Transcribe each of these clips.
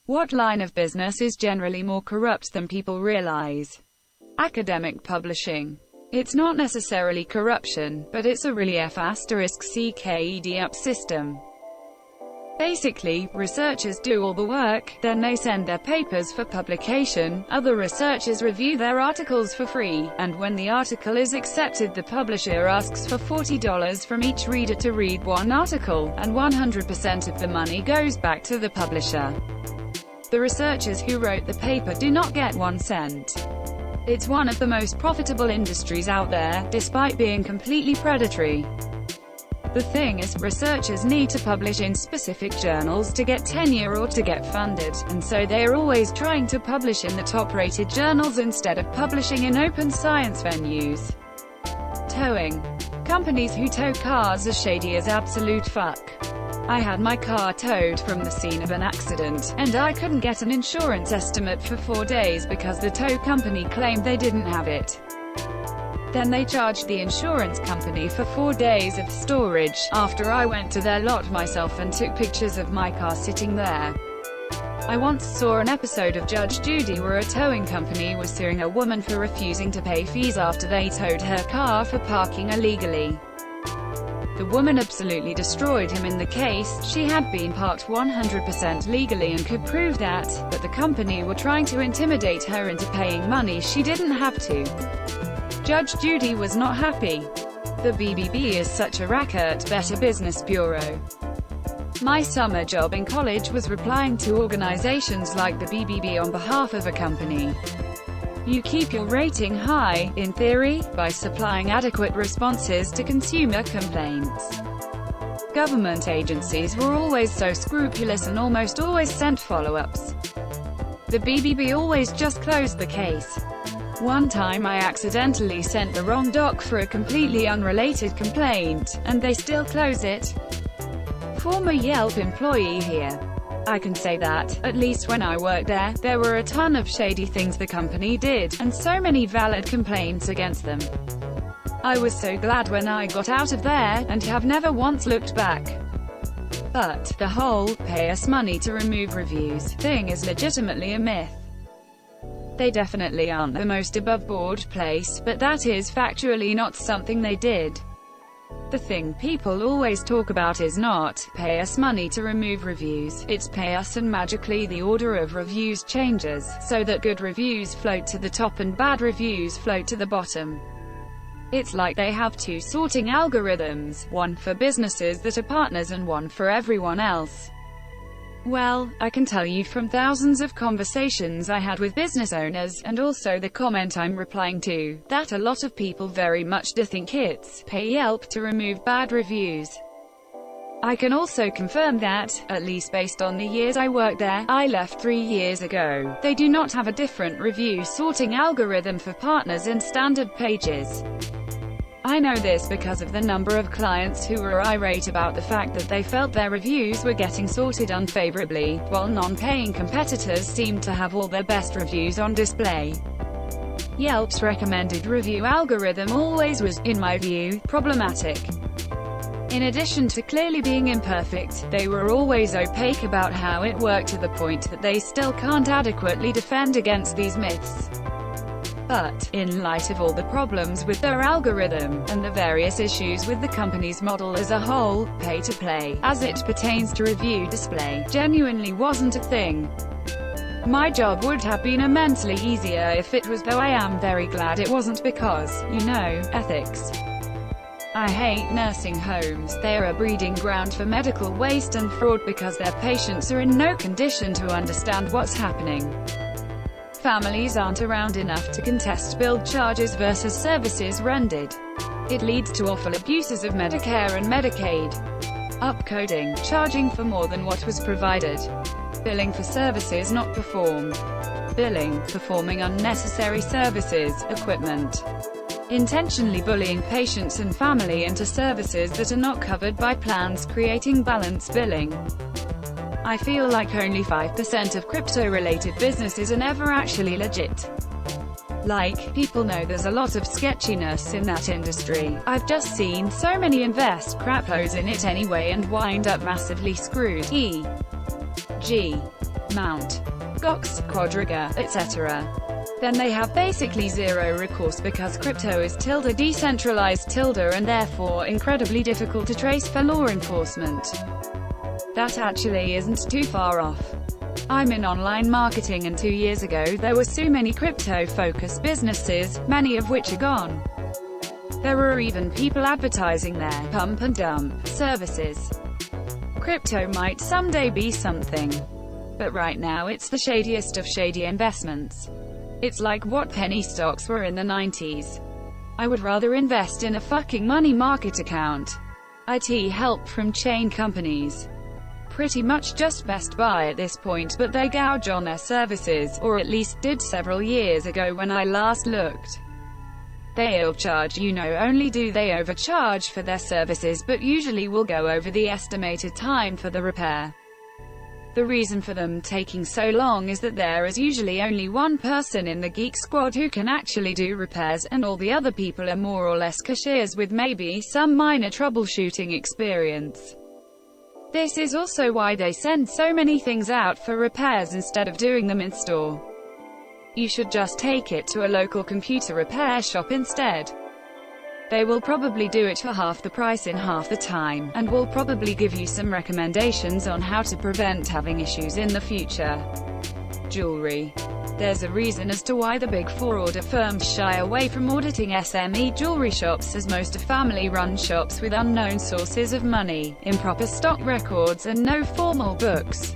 What line of business is generally more corrupt than people realize? Academic publishing. It's not necessarily corruption, but it's a really F***cked up system. Basically, researchers do all the work, then they send their papers for publication, other researchers review their articles for free, and when the article is accepted the publisher asks for $40 from each reader to read one article, and 100% of the money goes back to the publisher. The researchers who wrote the paper do not get 1 cent. It's one of the most profitable industries out there, despite being completely predatory. The thing is, researchers need to publish in specific journals to get tenure or to get funded, and so they're always trying to publish in the top-rated journals instead of publishing in open science venues. Towing. Companies who tow cars are shady as absolute fuck. I had my car towed from the scene of an accident, and I couldn't get an insurance estimate for 4 days because the tow company claimed they didn't have it. Then they charged the insurance company for 4 days of storage, after I went to their lot myself and took pictures of my car sitting there. I once saw an episode of Judge Judy where a towing company was suing a woman for refusing to pay fees after they towed her car for parking illegally. The woman absolutely destroyed him in the case. She had been parked 100% legally and could prove that, but the company were trying to intimidate her into paying money she didn't have to. Judge Judy was not happy. The BBB is such a racket. Better Business Bureau. My summer job in college was replying to organizations like the BBB on behalf of a company. You keep your rating high, in theory, by supplying adequate responses to consumer complaints. Government agencies were always so scrupulous and almost always sent follow-ups. The BBB always just closed the case. One time I accidentally sent the wrong doc for a completely unrelated complaint, and they still close it. Former Yelp employee here. I can say that, at least when I worked there were a ton of shady things the company did, and so many valid complaints against them. I was so glad when I got out of there, and have never once looked back. But the whole "pay us money to remove reviews" thing is legitimately a myth. They definitely aren't the most above-board place, but that is factually not something they did. The thing people always talk about is not "pay us money to remove reviews," it's "pay us" and magically the order of reviews changes, so that good reviews float to the top and bad reviews float to the bottom. It's like they have two sorting algorithms, one for businesses that are partners and one for everyone else. Well, I can tell you from thousands of conversations I had with business owners, and also the comment I'm replying to, that a lot of people very much do think it's "pay Yelp to remove bad reviews." I can also confirm that, at least based on the years I worked there, I left 3 years ago, they do not have a different review sorting algorithm for partners and standard pages. I know this because of the number of clients who were irate about the fact that they felt their reviews were getting sorted unfavorably, while non-paying competitors seemed to have all their best reviews on display. Yelp's recommended review algorithm always was, in my view, problematic. In addition to clearly being imperfect, they were always opaque about how it worked to the point that they still can't adequately defend against these myths. But, in light of all the problems with their algorithm, and the various issues with the company's model as a whole, pay-to-play, as it pertains to review display, genuinely wasn't a thing. My job would have been immensely easier if it was, though I am very glad it wasn't because, you know, ethics. I hate nursing homes. They're a breeding ground for medical waste and fraud because their patients are in no condition to understand what's happening. Families aren't around enough to contest billed charges versus services rendered. It leads to awful abuses of Medicare and Medicaid. Upcoding, charging for more than what was provided. Billing for services not performed. Billing, performing unnecessary services, equipment. Intentionally bullying patients and family into services that are not covered by plans, creating balance billing. I feel like only 5% of crypto-related businesses are never actually legit. Like, people know there's a lot of sketchiness in that industry. I've just seen so many invest craploads in it anyway and wind up massively screwed. E.g. Mt. Gox, Quadriga, etc. Then they have basically zero recourse because crypto is decentralized and therefore incredibly difficult to trace for law enforcement. That actually isn't too far off. I'm in online marketing and 2 years ago there were so many crypto-focused businesses, many of which are gone. There are even people advertising their pump and dump services. Crypto might someday be something. But right now it's the shadiest of shady investments. It's like what penny stocks were in the 90s. I would rather invest in a fucking money market account. IT help from chain companies. Pretty much just Best Buy at this point, but they gouge on their services, or at least did several years ago when I last looked. They'll charge you not only do they overcharge for their services but usually will go over the estimated time for the repair. The reason for them taking so long is that there is usually only one person in the geek squad who can actually do repairs, and all the other people are more or less cashiers with maybe some minor troubleshooting experience. This is also why they send so many things out for repairs instead of doing them in store. You should just take it to a local computer repair shop instead. They will probably do it for half the price in half the time, and will probably give you some recommendations on how to prevent having issues in the future. Jewelry. There's a reason as to why the Big Four audit firms shy away from auditing SME jewelry shops, as most are family-run shops with unknown sources of money, improper stock records and no formal books.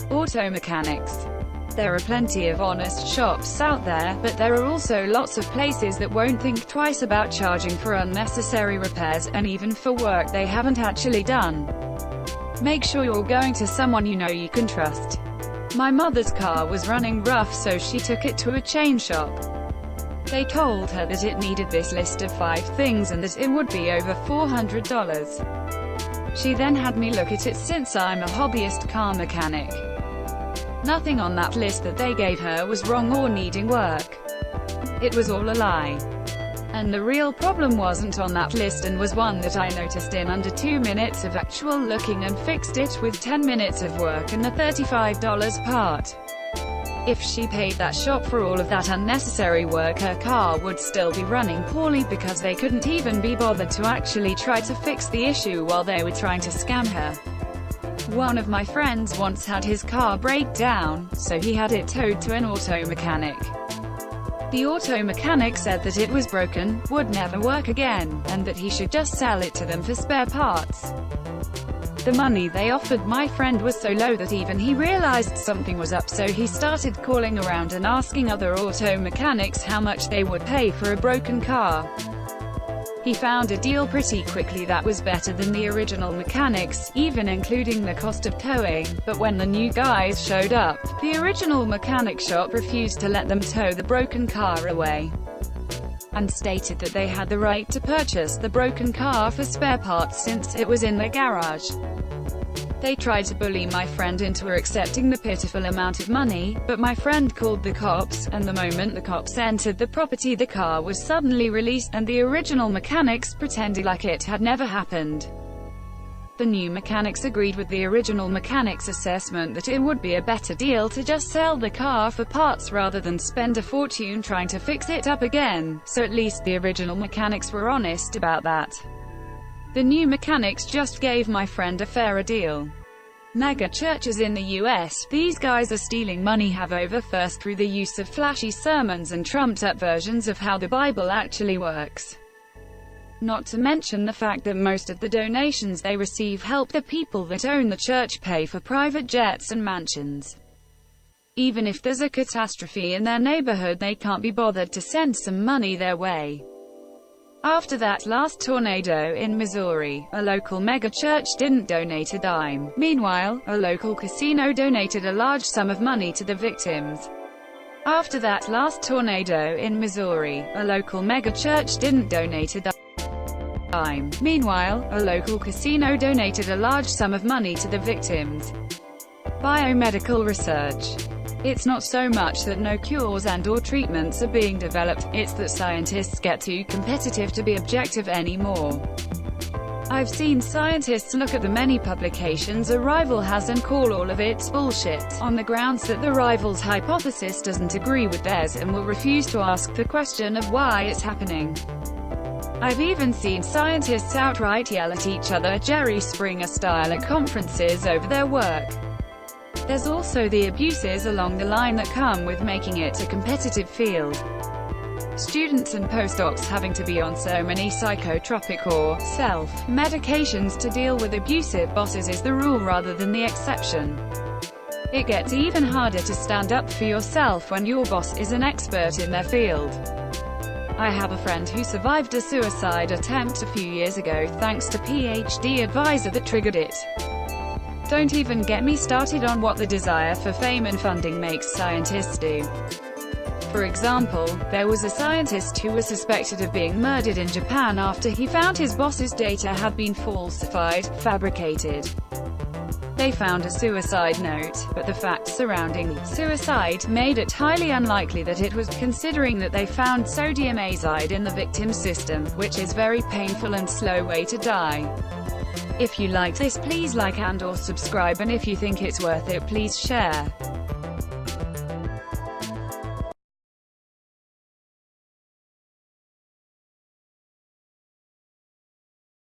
Auto mechanics. There are plenty of honest shops out there, but there are also lots of places that won't think twice about charging for unnecessary repairs, and even for work they haven't actually done. Make sure you're going to someone you know you can trust. My mother's car was running rough, so she took it to a chain shop. They told her that it needed this list of 5 things and that it would be over $400. She then had me look at it since I'm a hobbyist car mechanic. Nothing on that list that they gave her was wrong or needing work. It was all a lie. And the real problem wasn't on that list and was one that I noticed in under 2 minutes of actual looking and fixed it with 10 minutes of work and the $35 part. If she paid that shop for all of that unnecessary work, her car would still be running poorly because they couldn't even be bothered to actually try to fix the issue while they were trying to scam her. One of my friends once had his car break down, so he had it towed to an auto mechanic. The auto mechanic said that it was broken, would never work again, and that he should just sell it to them for spare parts. The money they offered my friend was so low that even he realized something was up, so he started calling around and asking other auto mechanics how much they would pay for a broken car. He found a deal pretty quickly that was better than the original mechanics, even including the cost of towing, but when the new guys showed up, the original mechanic shop refused to let them tow the broken car away, and stated that they had the right to purchase the broken car for spare parts since it was in their garage. They tried to bully my friend into accepting the pitiful amount of money, but my friend called the cops, and the moment the cops entered the property the car was suddenly released, and the original mechanics pretended like it had never happened. The new mechanics agreed with the original mechanics' assessment that it would be a better deal to just sell the car for parts rather than spend a fortune trying to fix it up again, so at least the original mechanics were honest about that. The new mechanics just gave my friend a fairer deal. Mega churches in the US, these guys are stealing money have over first through the use of flashy sermons and trumped-up versions of how the Bible actually works. Not to mention the fact that most of the donations they receive help the people that own the church pay for private jets and mansions. Even if there's a catastrophe in their neighborhood, they can't be bothered to send some money their way. After that last tornado in Missouri, a local megachurch didn't donate a dime. Meanwhile, a local casino donated a large sum of money to the victims. After that last tornado in Missouri, a local megachurch didn't donate a dime. Meanwhile, a local casino donated a large sum of money to the victims. Biomedical research. It's not so much that no cures and/or treatments are being developed, it's that scientists get too competitive to be objective anymore. I've seen scientists look at the many publications a rival has and call all of it bullshit, on the grounds that the rival's hypothesis doesn't agree with theirs, and will refuse to ask the question of why it's happening. I've even seen scientists outright yell at each other, Jerry Springer style, at conferences over their work. There's also the abuses along the line that come with making it a competitive field. Students and postdocs having to be on so many psychotropic or self-medications to deal with abusive bosses is the rule rather than the exception. It gets even harder to stand up for yourself when your boss is an expert in their field. I have a friend who survived a suicide attempt a few years ago thanks to PhD advisor that triggered it. Don't even get me started on what the desire for fame and funding makes scientists do. For example, there was a scientist who was suspected of being murdered in Japan after he found his boss's data had been falsified, fabricated. They found a suicide note, but the facts surrounding suicide made it highly unlikely that it was, considering that they found sodium azide in the victim's system, which is very painful and slow way to die. If you liked this, please like and/or subscribe, and if you think it's worth it, please share.